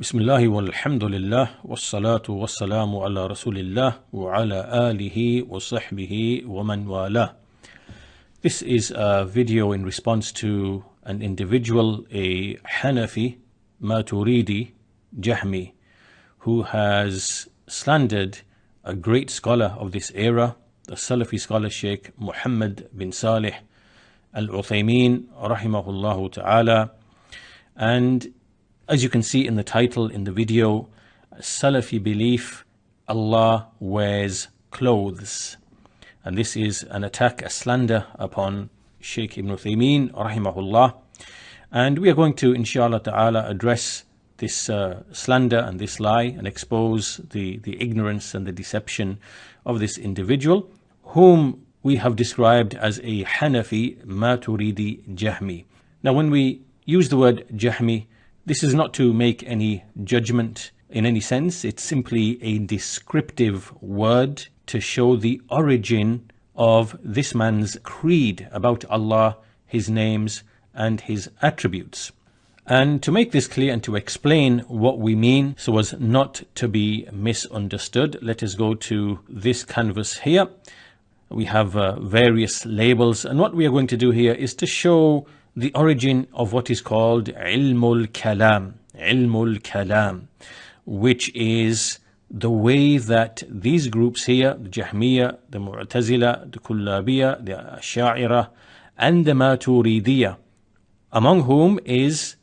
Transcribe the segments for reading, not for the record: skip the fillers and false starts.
Bismillah walhamdulillah wassalatu wassalamu ala rasulillah wa ala alihi wa sahbihi wa man wala. This is a video in response to an individual, a Hanafi, Maturidi, Jahmi, who has slandered a great scholar of this era, the Salafi scholar Shaykh Muhammad bin Salih al-Uthaymeen rahimahullahu ta'ala. And as you can see in the title in the video, Salafi belief, Allah wears clothes. And this is an attack, a slander upon Shaykh Ibn Uthaymeen rahimahullah. And we are going to, inshallah ta'ala, address this slander and this lie and expose the ignorance and the deception of this individual, whom we have described as a Hanafi Maturidi Jahmi. Now, when we use the word Jahmi, this is not to make any judgment in any sense. It's simply a descriptive word to show the origin of this man's creed about Allah, His names and His attributes. And to make this clear and to explain what we mean so as not to be misunderstood, let us go to this canvas here. We have various labels, and what we are going to do here is to show the origin of what is called Ilmul Kalam, which is the way that these groups here, the Jahmiyyah, the Mu'tazila, the Kullabiyya, the Asha'ira, and the Maturidiyya, among whom is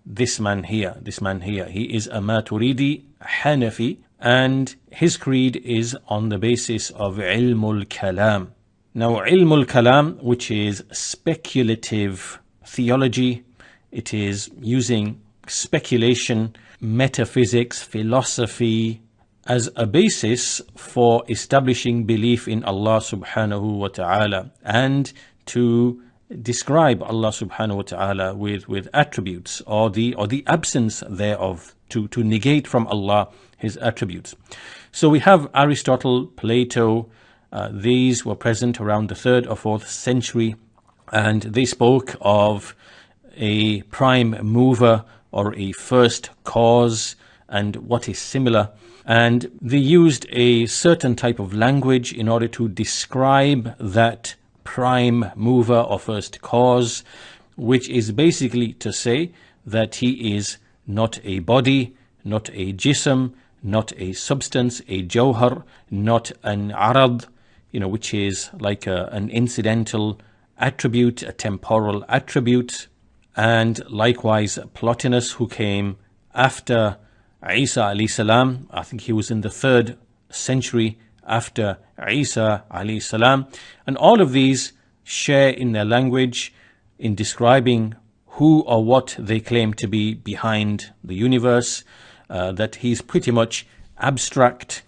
this man here. He is a Maturidi Hanafi, and his creed is on the basis of Ilmul Kalam. Now, Ilmul Kalam, which is speculative theology, it is using speculation, metaphysics, philosophy as a basis for establishing belief in Allah subhanahu wa ta'ala and to describe Allah subhanahu wa ta'ala with attributes or the absence thereof, to negate from Allah His attributes. So we have Aristotle, Plato, these were present around the 3rd or 4th century, and they spoke of a prime mover or a first cause and what is similar. And they used a certain type of language in order to describe that prime mover or first cause, which is basically to say that he is not a body, not a jism, not a substance, a jawhar, not an arad, which is like an incidental attribute, a temporal attribute. And likewise Plotinus, who came after Isa alayhi salam, I think he was in the 3rd century after Isa alayhi salam, and all of these share in their language in describing who or what they claim to be behind the universe, that he's pretty much abstract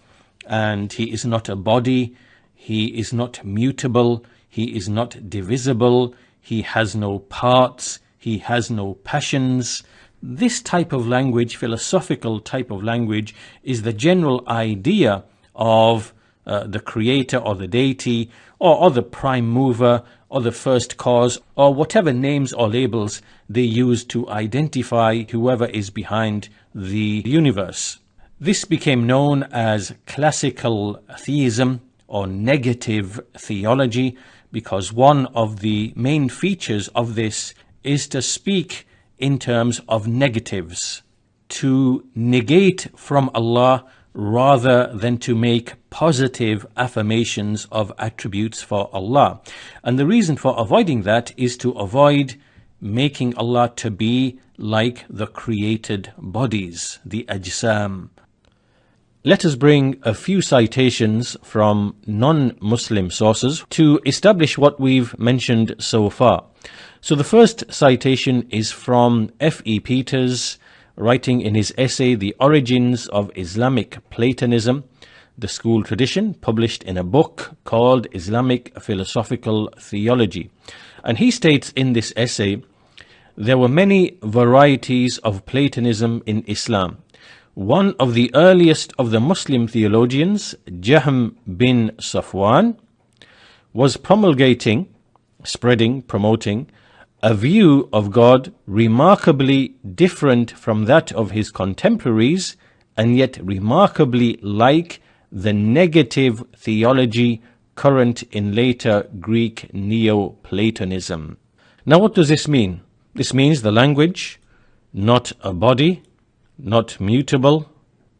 and he is not a body, he is not mutable, he is not divisible, he has no parts, he has no passions. This type of language, philosophical type of language, is the general idea of the creator or the deity or the prime mover or the first cause, or whatever names or labels they use to identify whoever is behind the universe. This became known as classical theism or negative theology, because one of the main features of this is to speak in terms of negatives, to negate from Allah rather than to make positive affirmations of attributes for Allah. And the reason for avoiding that is to avoid making Allah to be like the created bodies, the ajsam. Let us bring a few citations from non-Muslim sources to establish what we've mentioned so far. So the first citation is from F.E. Peters, writing in his essay, The Origins of Islamic Platonism, the School Tradition, published in a book called Islamic Philosophical Theology. And he states in this essay, there were many varieties of Platonism in Islam. One of the earliest of the Muslim theologians, Jahm bin Safwan, was promulgating, spreading, promoting a view of God remarkably different from that of his contemporaries, and yet remarkably like the negative theology current in later Greek Neoplatonism. Now, what does this mean? This means the language, not a body, not mutable,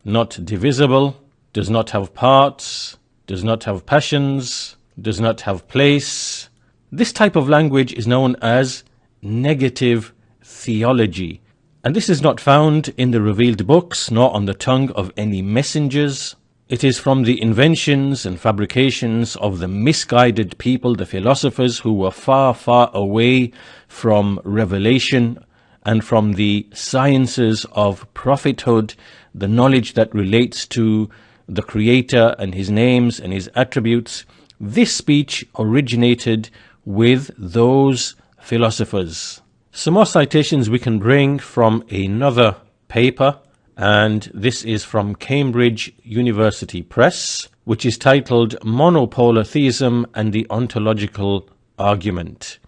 not divisible, does not have parts, does not have passions, does not have place. This type of language is known as negative theology. And this is not found in the revealed books, nor on the tongue of any messengers. It is from the inventions and fabrications of the misguided people, the philosophers, who were far, far away from revelation and from the sciences of prophethood, the knowledge that relates to the Creator and his names and his attributes. This speech originated with those philosophers. Some more citations we can bring from another paper, and this is from Cambridge University Press, which is titled Monopolar Theism and the Ontological Argument.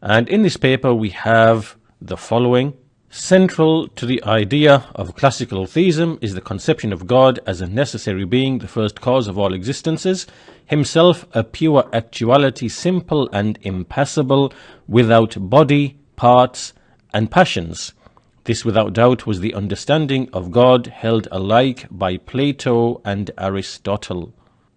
And in this paper we have the following. Central to the idea of classical theism is the conception of God as a necessary being, the first cause of all existences, himself a pure actuality, simple and impassible, without body, parts, and passions. This, without doubt, was the understanding of God held alike by Plato and Aristotle.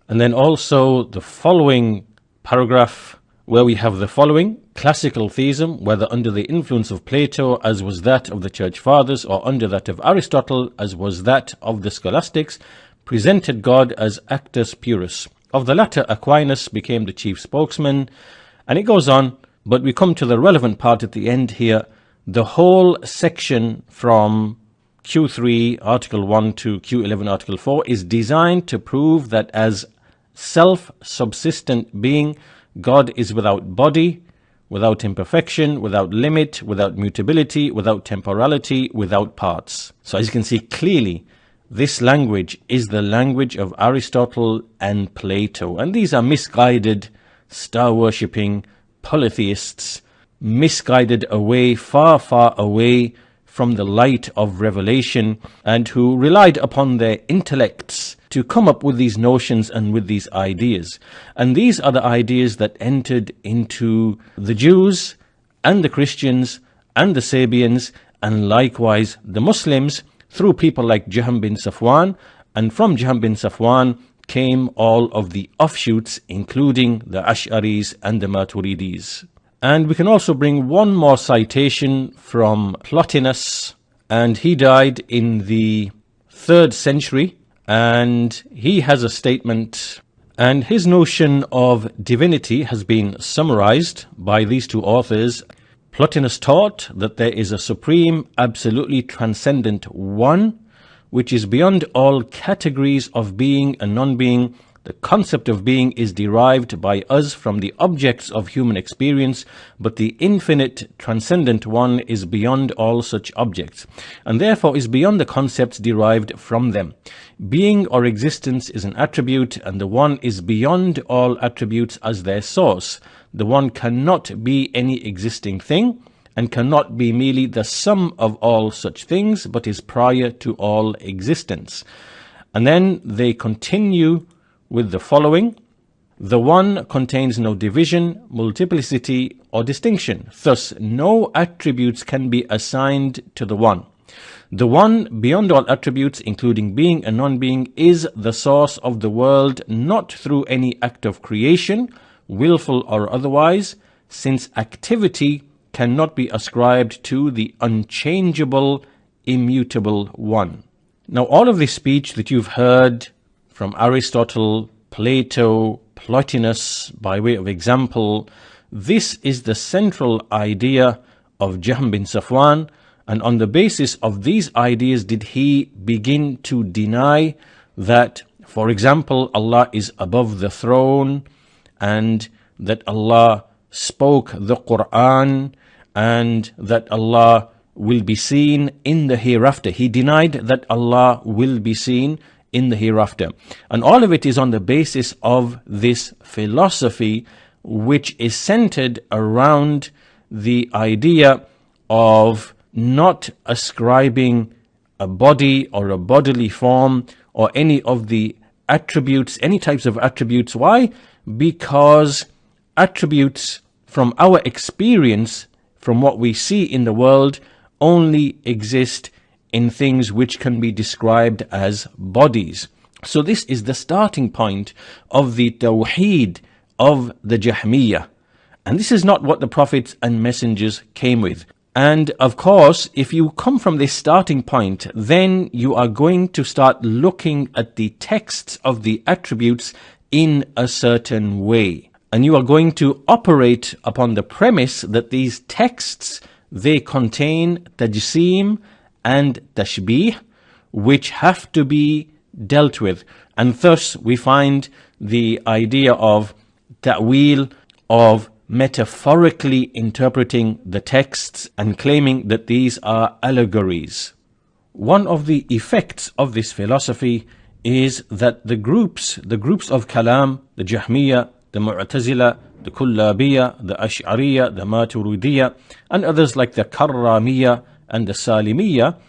And then also the following paragraph, where we have the following. Classical theism, whether under the influence of Plato, as was that of the Church Fathers, or under that of Aristotle, as was that of the Scholastics, presented God as actus purus. Of the latter, Aquinas became the chief spokesman, and it goes on, but we come to the relevant part at the end here. The whole section from Q3, Article 1 to Q11, Article 4, is designed to prove that as self-subsistent being, God is without body, without imperfection, without limit, without mutability, without temporality, without parts. So as you can see clearly, this language is the language of Aristotle and Plato. And these are misguided, star-worshipping polytheists, misguided away, far, far away from the light of revelation, and who relied upon their intellects to come up with these notions and with these ideas. And these are the ideas that entered into the Jews and the Christians and the Sabians, and likewise the Muslims, through people like Jahm bin Safwan. And from Jahm bin Safwan came all of the offshoots, including the Ash'aris and the Maturidis. And we can also bring one more citation from Plotinus, and he died in the 3rd century, and he has a statement, and his notion of divinity has been summarized by these two authors. Plotinus taught that there is a supreme, absolutely transcendent one, which is beyond all categories of being and non-being. The concept of being is derived by us from the objects of human experience, but the infinite transcendent one is beyond all such objects, and therefore is beyond the concepts derived from them. Being or existence is an attribute, and the one is beyond all attributes as their source. The one cannot be any existing thing, and cannot be merely the sum of all such things, but is prior to all existence. And then they continue with the following. The one contains no division, multiplicity, or distinction. Thus, no attributes can be assigned to the one. The one, beyond all attributes, including being and non-being, is the source of the world, not through any act of creation, willful or otherwise, since activity cannot be ascribed to the unchangeable, immutable one. Now, all of this speech that you've heard from Aristotle, Plato, Plotinus, by way of example, this is the central idea of Jahm bin Safwan, and on the basis of these ideas did he begin to deny that, for example, Allah is above the throne, and that Allah spoke the Quran, and that Allah will be seen in the hereafter. He denied that Allah will be seen in the hereafter. And all of it is on the basis of this philosophy, which is centered around the idea of not ascribing a body or a bodily form or any of the attributes, any types of attributes. Why? Because attributes from our experience, from what we see in the world, only exist in things which can be described as bodies. So this is the starting point of the tawheed of the Jahmiyyah. And this is not what the prophets and messengers came with. And of course, if you come from this starting point, then you are going to start looking at the texts of the attributes in a certain way. And you are going to operate upon the premise that these texts, they contain tajseem and tashbih, which have to be dealt with. And thus we find the idea of ta'wil, of metaphorically interpreting the texts and claiming that these are allegories. One of the effects of this philosophy is that the groups of Kalam, the Jahmiyyah, the Mu'tazila, the Kullabiyya, the Ash'ariyya, the Maturidiyya, and others like the Karramiyya and the Salimiyya,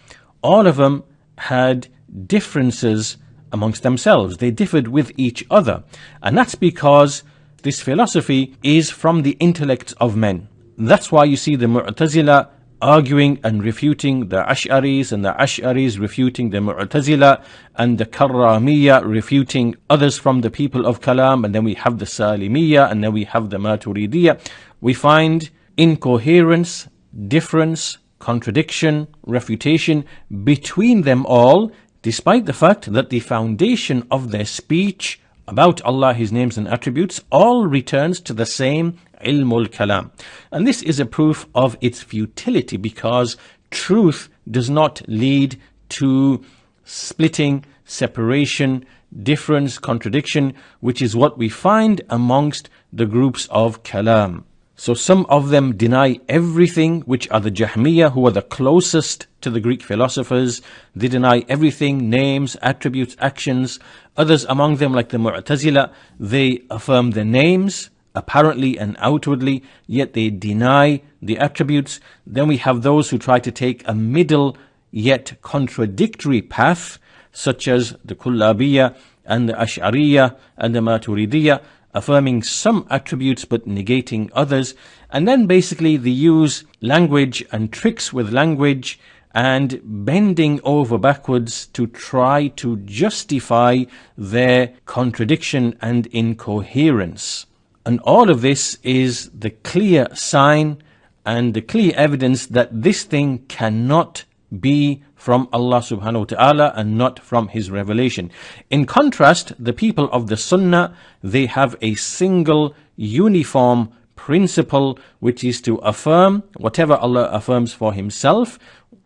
all of them had differences amongst themselves. They differed with each other. And that's because this philosophy is from the intellects of men. That's why you see the Mu'tazila arguing and refuting the Ash'aris, and the Ash'aris refuting the Mu'tazila, and the Karramiyya refuting others from the people of Kalam, and then we have the Salimiyya, and then we have the Maturidiyya. We find incoherence, difference, contradiction, refutation between them all, despite the fact that the foundation of their speech about Allah, His names and attributes, all returns to the same ilmul kalam. And this is a proof of its futility, because truth does not lead to splitting, separation, difference, contradiction, which is what we find amongst the groups of kalam. So some of them deny everything, which are the Jahmiyyah, who are the closest to the Greek philosophers. They deny everything, names, attributes, actions. Others among them, like the Mu'tazila, they affirm the names, apparently and outwardly, yet they deny the attributes. Then we have those who try to take a middle yet contradictory path, such as the Kullabiyya and the Ash'ariyya and the Maturidiyya, affirming some attributes but negating others. And then basically they use language and tricks with language and bending over backwards to try to justify their contradiction and incoherence. And all of this is the clear sign and the clear evidence that this thing cannot be from Allah subhanahu wa ta'ala and not from His revelation. In contrast, the people of the Sunnah, they have a single uniform principle, which is to affirm whatever Allah affirms for Himself,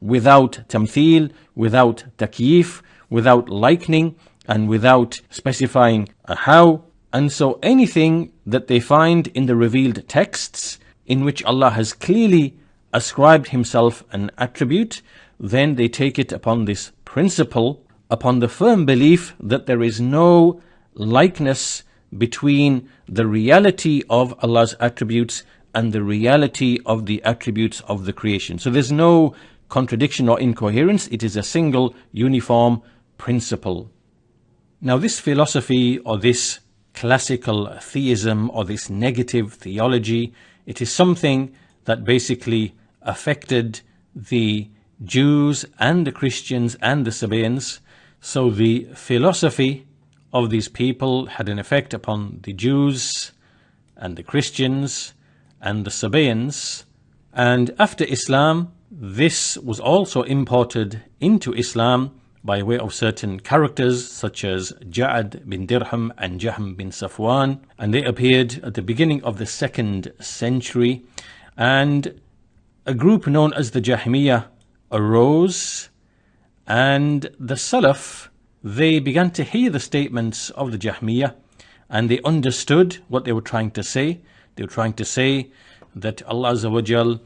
without tamthil, without takyif, without likening, and without specifying a how. And so anything that they find in the revealed texts, in which Allah has clearly ascribed Himself an attribute, then they take it upon this principle, upon the firm belief that there is no likeness between the reality of Allah's attributes and the reality of the attributes of the creation. So there's no contradiction or incoherence. It is a single uniform principle. Now this philosophy, or this classical theism, or this negative theology, it is something that basically affected the Jews and the Christians and the Sabaeans. So the philosophy of these people had an effect upon the Jews and the Christians and the Sabaeans. And after Islam, this was also imported into Islam by way of certain characters such as Ja'ad bin Dirham and Jahm bin Safwan, and they appeared at the beginning of the 2nd century. And a group known as the Jahmiyyah arose, and the Salaf, they began to hear the statements of the Jahmiyyah, and they understood what they were trying to say. They were trying to say that Allah Azza wa Jal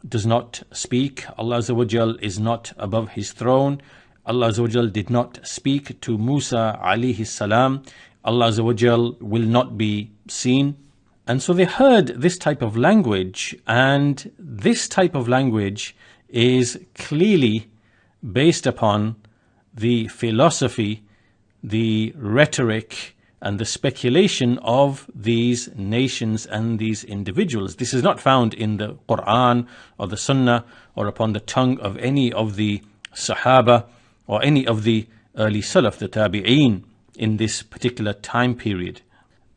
does not speak, Allah Azza wa Jal is not above His throne, Allah Azza wa Jal did not speak to Musa alayhi salam, Allah Azza wa Jal will not be seen. And so they heard this type of language, and this type of language is clearly based upon the philosophy, the rhetoric, and the speculation of these nations and these individuals. This is not found in the Quran or the Sunnah or upon the tongue of any of the Sahaba or any of the early Salaf, the Tabi'een, in this particular time period.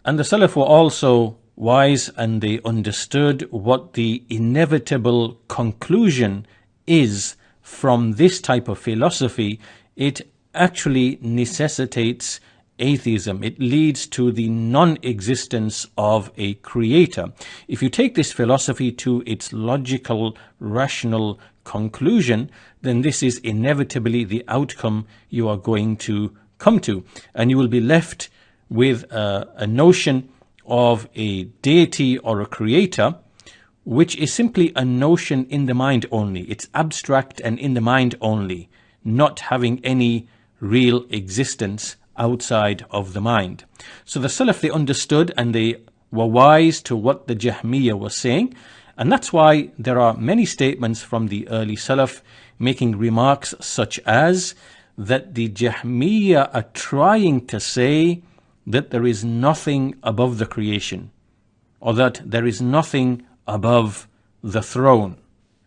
And the Salaf were also wise, and they understood what the inevitable conclusion is from this type of philosophy. It actually necessitates atheism. It leads to the non-existence of a creator. If you take this philosophy to its logical, rational conclusion, then this is inevitably the outcome you are going to come to. And you will be left with a notion of a deity or a creator, which is simply a notion in the mind only. It's abstract and in the mind only, not having any real existence outside of the mind. So the Salaf, they understood and they were wise to what the Jahmiyyah was saying. And that's why there are many statements from the early Salaf making remarks such as that the Jahmiyyah are trying to say that there is nothing above the creation, or that there is nothing above the throne.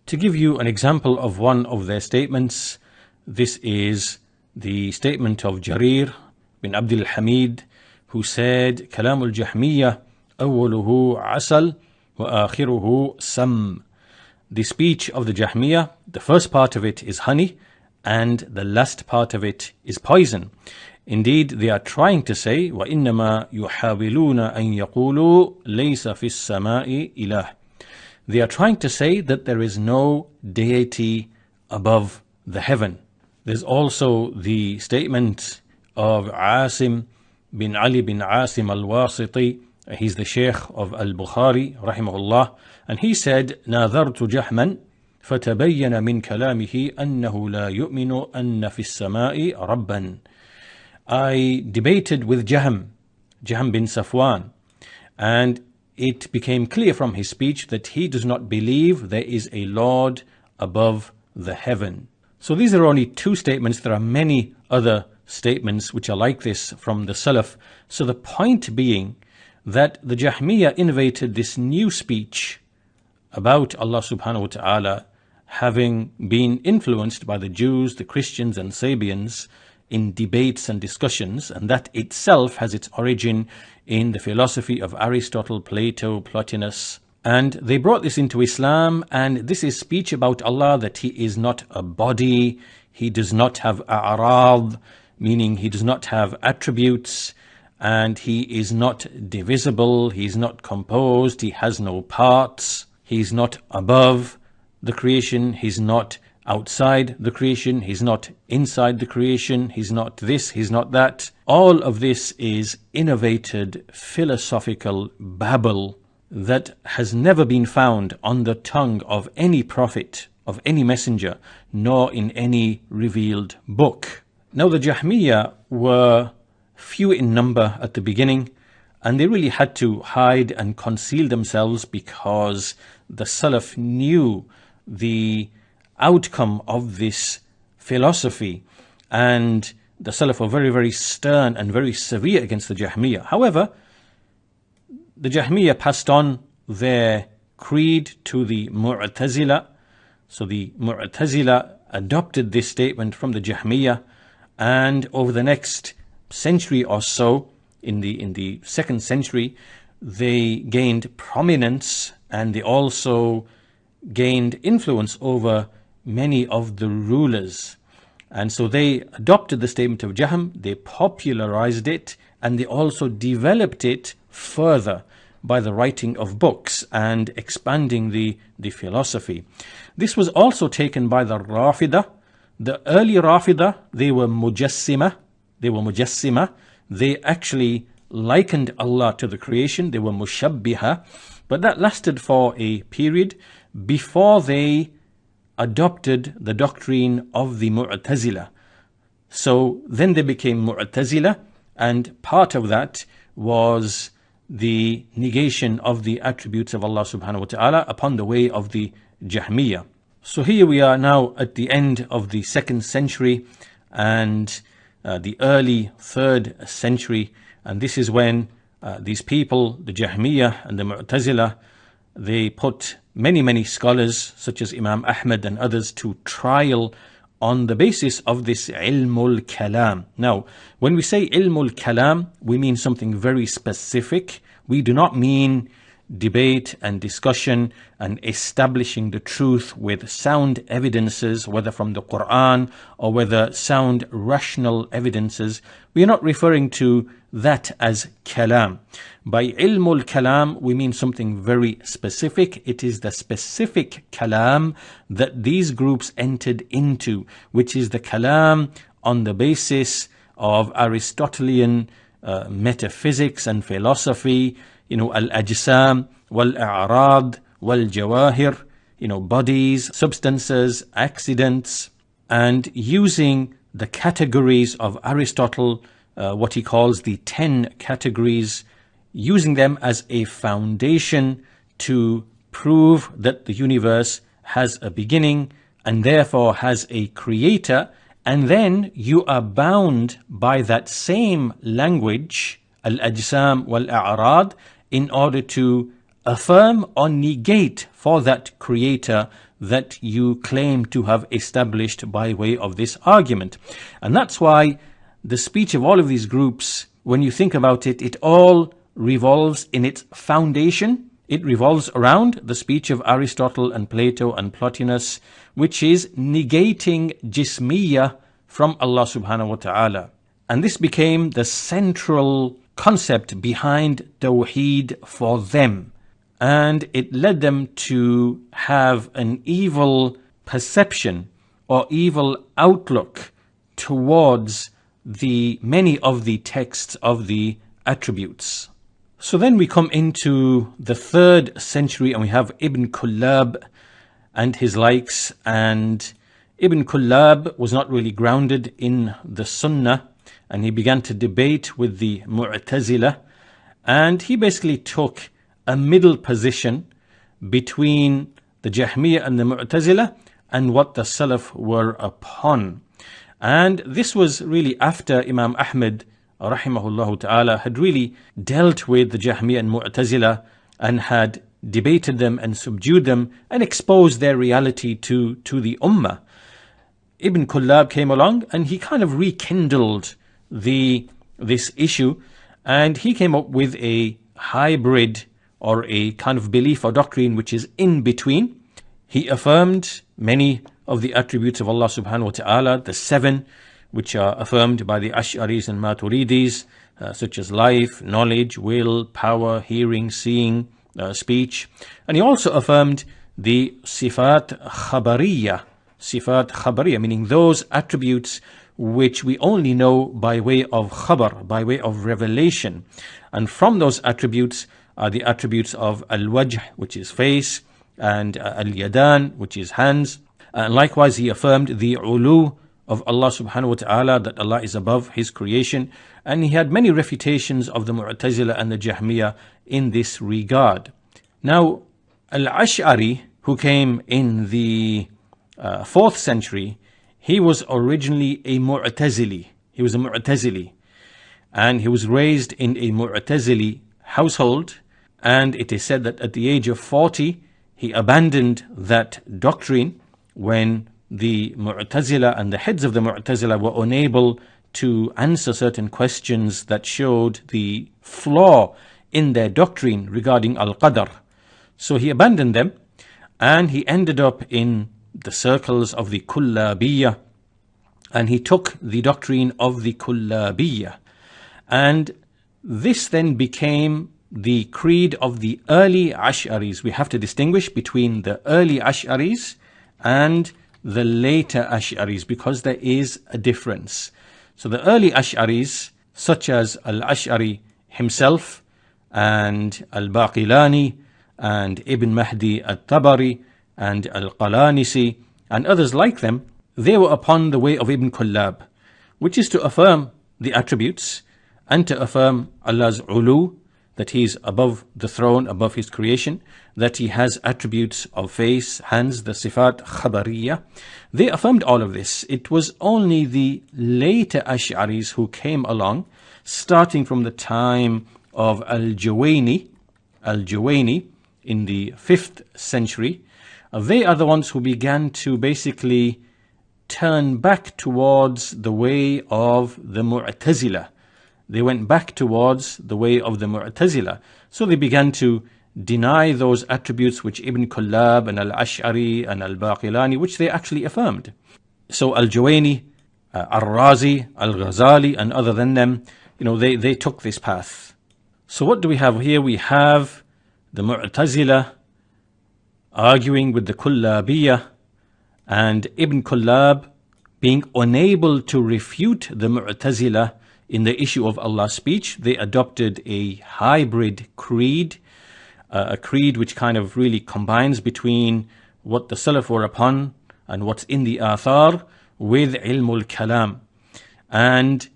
To give you an example of one of their statements, this is the statement of Jarir bin Abdul Hamid, who said, "Kalam al-Jahmiyyah awwaluhu asal wa akhiruhu sam." The speech of the Jahmiyyah, the first part of it is honey, and the last part of it is poison. Indeed, they are trying to say, وَإِنَّمَا يُحَاوِلُونَ أَن يَقُولُوا لَيْسَ فِي السَّمَاءِ إِلَهٌ. They are trying to say that there is no deity above the heaven. There's also the statement of Asim bin Ali bin Asim al-Wasiti. He's the Shaykh of al-Bukhari, rahimahullah. And he said, نَاظَرْتُ جَحْمًا فَتَبَيَّنَ مِنْ كَلَامِهِ أَنَّهُ لَا يُؤْمِنُ أَنَّ فِي السَّمَاءِ رَبًّا. I debated with Jahm bin Safwan, and it became clear from his speech that he does not believe there is a Lord above the heaven. So these are only two statements. There are many other statements which are like this from the Salaf. So the point being that the Jahmiyyah innovated this new speech about Allah subhanahu wa ta'ala, having been influenced by the Jews, the Christians and Sabians in debates and discussions, and that itself has its origin in the philosophy of Aristotle, Plato, Plotinus. And they brought this into Islam, and this is speech about Allah, that He is not a body, He does not have a'rad, meaning He does not have attributes, and He is not divisible, He is not composed, He has no parts, He is not above the creation, He's not outside the creation, He's not inside the creation, He's not this, He's not that. All of this is innovated philosophical babble that has never been found on the tongue of any prophet, of any messenger, nor in any revealed book. Now the Jahmiyyah were few in number at the beginning, and they really had to hide and conceal themselves because the Salaf knew the outcome of this philosophy, and the Salaf were very, very stern and very severe against the Jahmiyyah. However, the Jahmiyyah passed on their creed to the Mu'tazila. So the Mu'tazila adopted this statement from the Jahmiyyah, and over the next century or so, in the 2nd century, they gained prominence, and they also gained influence over many of the rulers. And so they adopted the statement of Jahm, they popularized it, and they also developed it further by the writing of books and expanding the philosophy. This was also taken by the Rafidah. The early Rafidah, they were Mujassima. They actually likened Allah to the creation. They were Mushabbiha. But that lasted for a period before they adopted the doctrine of the Mu'tazila. So then they became Mu'tazila, and part of that was the negation of the attributes of Allah subhanahu wa ta'ala upon the way of the Jahmiyyah. So here we are now at the end of the 2nd century and the early 3rd century, and this is when these people, the Jahmiyyah and the Mu'tazila, they put many scholars such as Imam Ahmad and others to trial on the basis of this ilmul kalam. Now, when we say ilmul kalam, we mean something very specific. We do not mean debate and discussion and establishing the truth with sound evidences, whether from the Quran or whether sound rational evidences. We are not referring to that as kalam. By ilmul kalam, we mean something very specific. It is the specific kalam that these groups entered into, which is the kalam on the basis of Aristotelian metaphysics and philosophy, al-ajsam, wal-a'rad, wal-jawahir, bodies, substances, accidents, and using the categories of Aristotle, what he calls the 10 categories, using them as a foundation to prove that the universe has a beginning and therefore has a creator. And then you are bound by that same language, al-ajsam wal-a'rad, in order to affirm or negate for that creator that you claim to have established by way of this argument. And that's why the speech of all of these groups, when you think about it, it all revolves in its foundation. It revolves around the speech of Aristotle and Plato and Plotinus, which is negating jismiyah from Allah subhanahu wa ta'ala. And this became the central concept behind Tawheed for them. And it led them to have an evil perception or evil outlook towards the many of the texts of the attributes. So then we come into the 3rd century and we have Ibn Kullab and his likes. And Ibn Kullab was not really grounded in the Sunnah, and he began to debate with the Mu'tazila, and he basically took a middle position between the Jahmiyyah and the Mu'tazila and what the Salaf were upon. And this was really after Imam Ahmad rahimahullah ta'ala had really dealt with the Jahmiyyah and Mu'tazila and had debated them and subdued them and exposed their reality to the Ummah. Ibn Kullab came along and he kind of rekindled this issue, and he came up with a hybrid or a kind of belief or doctrine which is in between. He affirmed many of the attributes of Allah subhanahu wa ta'ala, the 7 which are affirmed by the Ash'aris and Maturidis, such as life, knowledge, will, power, hearing, seeing, speech. And he also affirmed the Sifat Khabariya, meaning those attributes which we only know by way of khabar, by way of revelation. And from those attributes are the attributes of al-wajh, which is face, and al-yadan, which is hands. And likewise, he affirmed the ulu of Allah subhanahu wa ta'ala, that Allah is above His creation. And he had many refutations of the Mu'tazila and the Jahmiyyah in this regard. Now, al-Ash'ari, who came in the 4th century, he was originally a Mu'tazili. He was a Mu'tazili. And he was raised in a Mu'tazili household. And it is said that at the age of 40, he abandoned that doctrine when the Mu'tazila and the heads of the Mu'tazila were unable to answer certain questions that showed the flaw in their doctrine regarding Al-Qadr. So he abandoned them, and he ended up in the circles of the Kullabiyya, and he took the doctrine of the Kullabiyya. And this then became the creed of the early Ash'aris. We have to distinguish between the early Ash'aris and the later Ash'aris, because there is a difference. So the early Ash'aris, such as Al-Ash'ari himself, and Al-Baqilani, and Ibn Mahdi At-Tabari, and Al-Qalanisi, and others like them, they were upon the way of Ibn Kullab, which is to affirm the attributes, and to affirm Allah's ulu, that he is above the throne, above his creation, that he has attributes of face, hands, the sifat khabariya. They affirmed all of this. It was only the later Ash'aris who came along, starting from the time of Al-Juwayni in the 5th century. They are the ones who began to basically turn back towards the way of the Mu'tazila. They went back towards the way of the Mu'tazila. So they began to deny those attributes which Ibn Kullab and Al-Ash'ari and Al-Baqilani, which they actually affirmed. So Al-Juwayni, Al-Razi, Al-Ghazali, and other than them, they took this path. So what do we have here? We have the Mu'tazila arguing with the Kullabiyah, and Ibn Kullab being unable to refute the Mu'tazila in the issue of Allah's speech. They adopted a hybrid creed, a creed which kind of really combines between what the Salaf were upon and what's in the Athar with Ilmul Kalam. And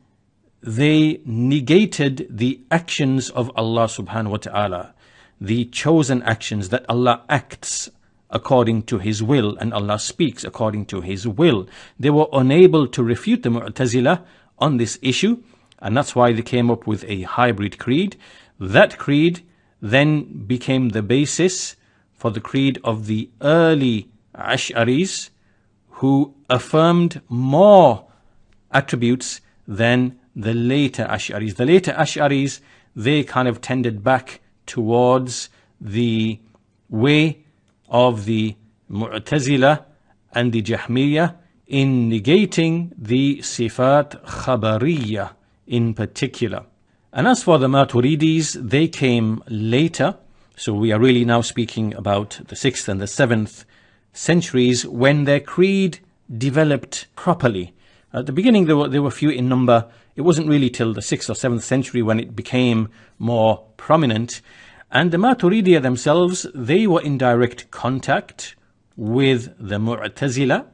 they negated the actions of Allah subhanahu wa ta'ala, the chosen actions, that Allah acts according to His will and Allah speaks according to His will. They were unable to refute the Mu'tazila on this issue, and that's why they came up with a hybrid creed. That creed then became the basis for the creed of the early Ash'aris, who affirmed more attributes than the later Ash'aris. The later Ash'aris, they kind of tended back towards the way of the Mu'tazila and the Jahmiyyah in negating the Sifat Khabariyah in particular. And as for the Maturidis, they came later. So we are really now speaking about the 6th and the 7th centuries, when their creed developed properly. At the beginning, there were few in number. It wasn't really till the 6th or 7th century when it became more prominent. And the Maturidiyya themselves, they were in direct contact with the Mu'tazila.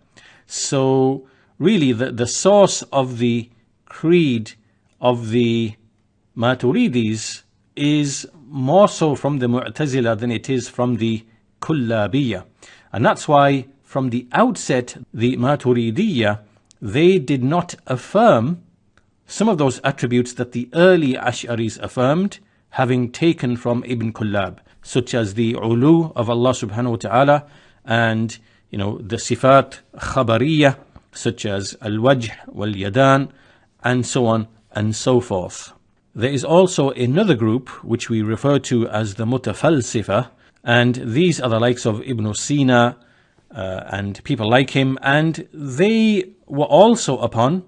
So really the source of the creed of the Maturidis is more so from the Mu'tazila than it is from the Kullabiyya. And that's why from the outset, the Maturidiyya, they did not affirm some of those attributes that the early Ash'aris affirmed, having taken from Ibn Kullab, such as the ulu of Allah subhanahu wa ta'ala, and the sifat khabariyah, such as al-wajh wal-yadan, and so on and so forth. There is also another group which we refer to as the mutafalsifa, and these are the likes of Ibn Sina and people like him, and they were also upon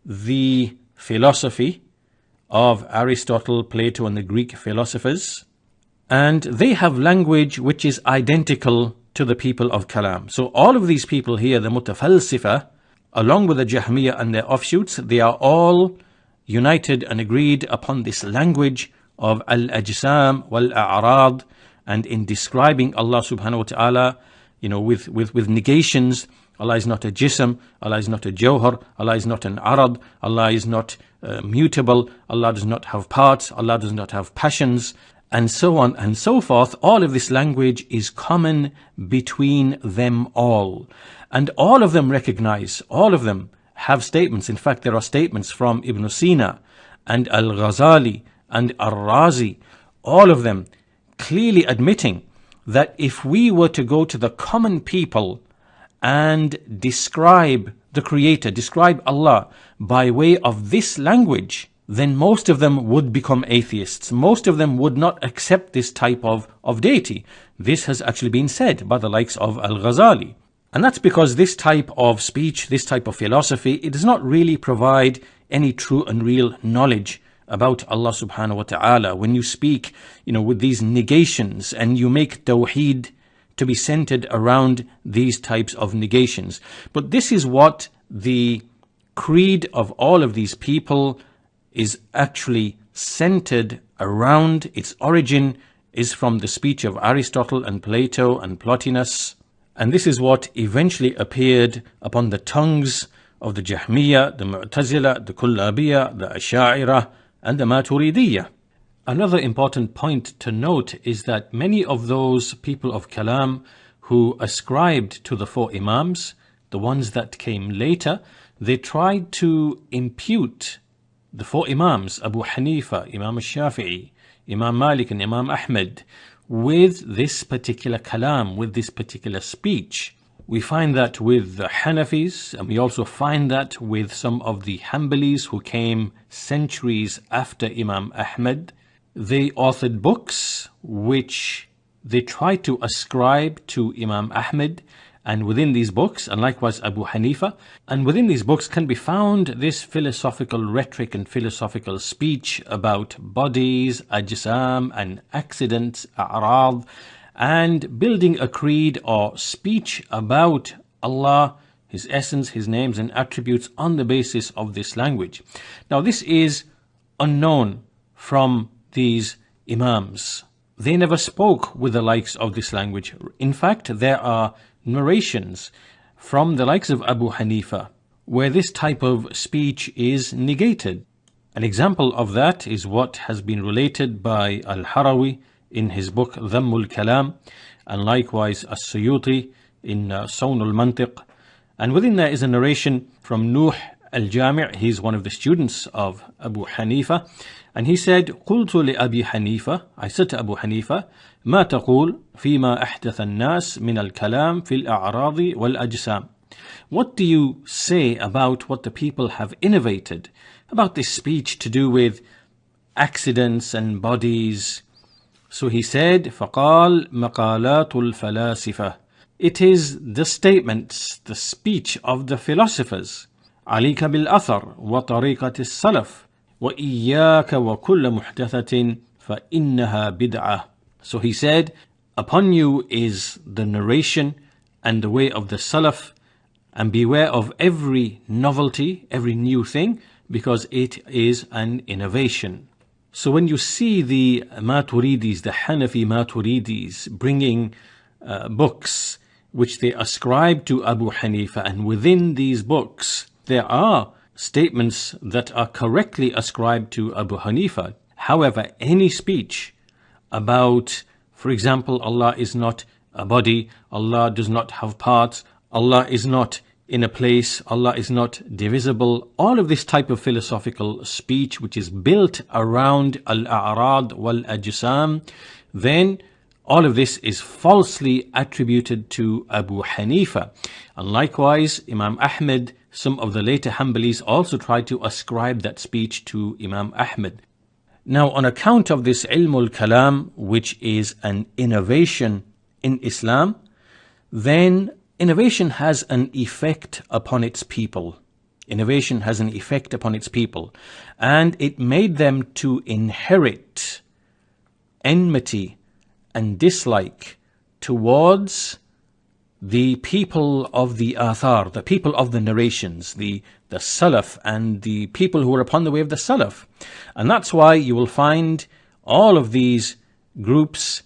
the philosophy of Aristotle, Plato, and the Greek philosophers, and they have language which is identical to the people of Kalam. So all of these people here, the Mutafalsifa, along with the Jahmiyyah and their offshoots, they are all united and agreed upon this language of Al-Ajsam wal-A'rad, and in describing Allah subhanahu wa ta'ala, with negations. Allah is not a jism, Allah is not a jawhar, Allah is not an arad, Allah is not mutable, Allah does not have parts, Allah does not have passions, and so on and so forth. All of this language is common between them all. And all of them recognize, all of them have statements. In fact, there are statements from Ibn Sina and Al-Ghazali and Al-Razi, all of them clearly admitting that if we were to go to the common people and describe the Creator, describe Allah by way of this language, then most of them would become atheists. Most of them would not accept this type of deity. This has actually been said by the likes of Al-Ghazali. And that's because this type of speech, this type of philosophy, it does not really provide any true and real knowledge about Allah subhanahu wa ta'ala. When you speak, with these negations, and you make tawheed to be centered around these types of negations. But this is what the creed of all of these people is actually centered around. Its origin is from the speech of Aristotle and Plato and Plotinus. And this is what eventually appeared upon the tongues of the Jahmiyyah, the Mu'tazila, the Kullabiyya, the Asha'ira, and the Maturidiyya. Another important point to note is that many of those people of Kalam who ascribed to the four Imams, the ones that came later, they tried to impute the four Imams, Abu Hanifa, Imam al-Shafi'i, Imam Malik and Imam Ahmed, with this particular kalam, with this particular speech. We find that with the Hanafis, and we also find that with some of the Hanbalis who came centuries after Imam Ahmed. They authored books which they tried to ascribe to Imam Ahmed, and within these books, and likewise Abu Hanifa, and within these books can be found this philosophical rhetoric and philosophical speech about bodies, ajsam and accidents, a'rad, and building a creed or speech about Allah, His essence, His names and attributes on the basis of this language. Now this is unknown from these Imams. They never spoke with the likes of this language. In fact, there are narrations from the likes of Abu Hanifa where this type of speech is negated. An example of that is what has been related by Al-Harawi in his book Dhammul Kalam, and likewise As-Suyuti in Sawn al-Mantiq. And within there is a narration from Nuh al-Jami'. He's one of the students of Abu Hanifa, and he said, قلت لأبي حنيفة, I said to Abu Hanifa, ما تقول فيما أحدث الناس من الكلام في الأعراض والأجسام. What do you say about what the people have innovated about this speech to do with accidents and bodies? So he said, فقال مقالات الفلاسفة. It is the statements, the speech of the philosophers. عليك بالأثر وطريقة السلف وإياك وكل محدثة فإنها بدعة. So he said, upon you is the narration and the way of the Salaf, and beware of every novelty, every new thing, because it is an innovation. So when you see the Maturidis, the Hanafi Maturidis, bringing books which they ascribe to Abu Hanifa, and within these books there are statements that are correctly ascribed to Abu Hanifa. However, any speech about, for example, Allah is not a body, Allah does not have parts, Allah is not in a place, Allah is not divisible, all of this type of philosophical speech which is built around al-a'rad wal-ajsam, then all of this is falsely attributed to Abu Hanifa. And likewise, Imam Ahmed, some of the later Hanbalis also tried to ascribe that speech to Imam Ahmed. Now, on account of this ilmul kalam, which is an innovation in Islam, then innovation has an effect upon its people. Innovation has an effect upon its people, and it made them to inherit enmity and dislike towards the people of the athar, the people of the narrations, the Salaf, and the people who are upon the way of the Salaf. And that's why you will find all of these groups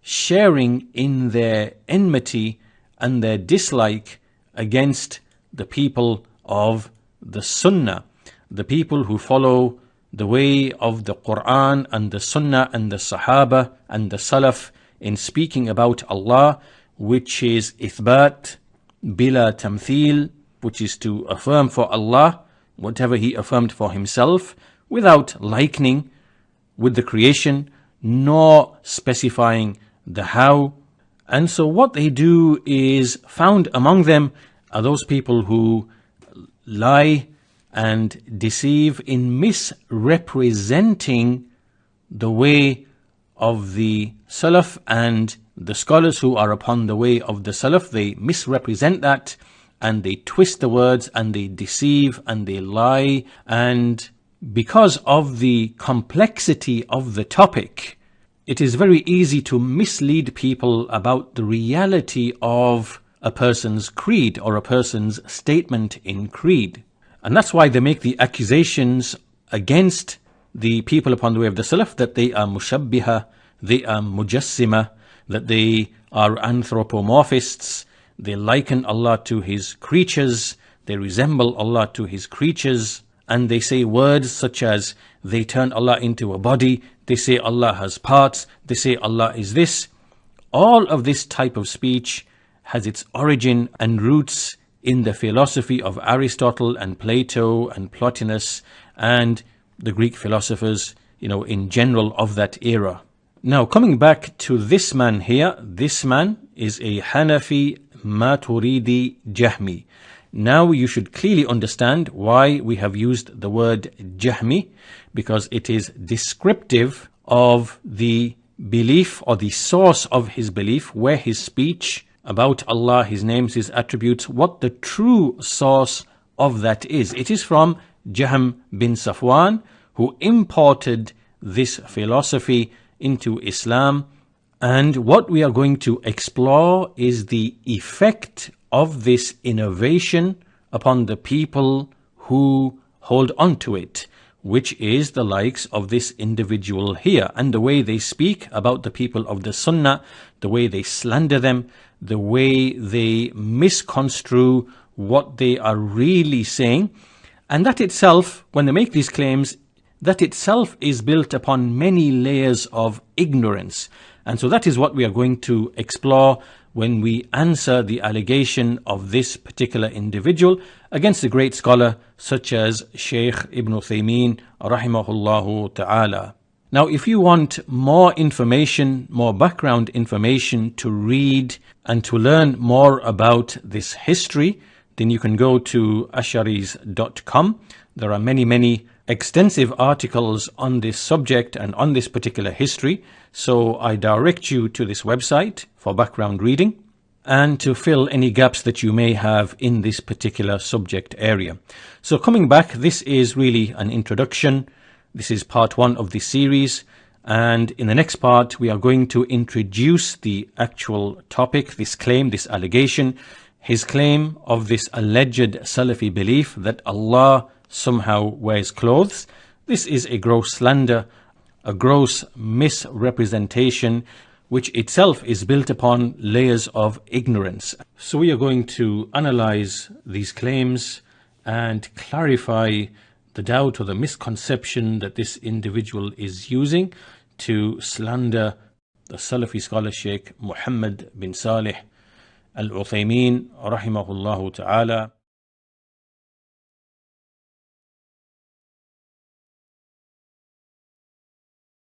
sharing in their enmity and their dislike against the people of the Sunnah, the people who follow the way of the Quran and the Sunnah and the Sahaba and the Salaf in speaking about Allah, which is ithbat bila tamthil, which is to affirm for Allah whatever He affirmed for Himself without likening with the creation nor specifying the how. And so what they do is, found among them are those people who lie and deceive in misrepresenting the way of the Salaf, and the scholars who are upon the way of the Salaf, they misrepresent that and they twist the words and they deceive and they lie. And because of the complexity of the topic, it is very easy to mislead people about the reality of a person's creed or a person's statement in creed. And that's why they make the accusations against the people upon the way of the Salaf that they are mushabbiha, they are mujassima, that they are anthropomorphists, they liken Allah to His creatures, they resemble Allah to His creatures, and they say words such as they turn Allah into a body, they say Allah has parts, they say Allah is this. All of this type of speech has its origin and roots in the philosophy of Aristotle and Plato and Plotinus and the Greek philosophers, in general of that era. Now, coming back to this man here, this man is a Hanafi Maturidi Jahmi. Now you should clearly understand why we have used the word Jahmi, because it is descriptive of the belief or the source of his belief, where his speech about Allah, his names, his attributes, what the true source of that is. It is from Jahm bin Safwan, who imported this philosophy into Islam. And what we are going to explore is the effect of this innovation upon the people who hold on to it, which is the likes of this individual here, and the way they speak about the people of the Sunnah, the way they slander them, the way they misconstrue what they are really saying. And that itself, when they make these claims, that itself is built upon many layers of ignorance. And so that is what we are going to explore when we answer the allegation of this particular individual against a great scholar such as Shaykh Ibn Uthaymeen rahimahullahu ta'ala. Now, if you want more information, more background information to read and to learn more about this history, then you can go to asharis.com. There are many extensive articles on this subject and on this particular history. So I direct you to this website for background reading and to fill any gaps that you may have in this particular subject area. So coming back, this is really an introduction. This is part 1 of this series. And in the next part, we are going to introduce the actual topic, this claim, this allegation, his claim of this alleged Salafi belief that Allah somehow wears clothes. This is a gross slander, a gross misrepresentation, which itself is built upon layers of ignorance. So we are going to analyze these claims and clarify the doubt or the misconception that this individual is using to slander the Salafi scholar Sheikh Muhammad bin Salih al-Uthaymeen rahimahullahu ta'ala.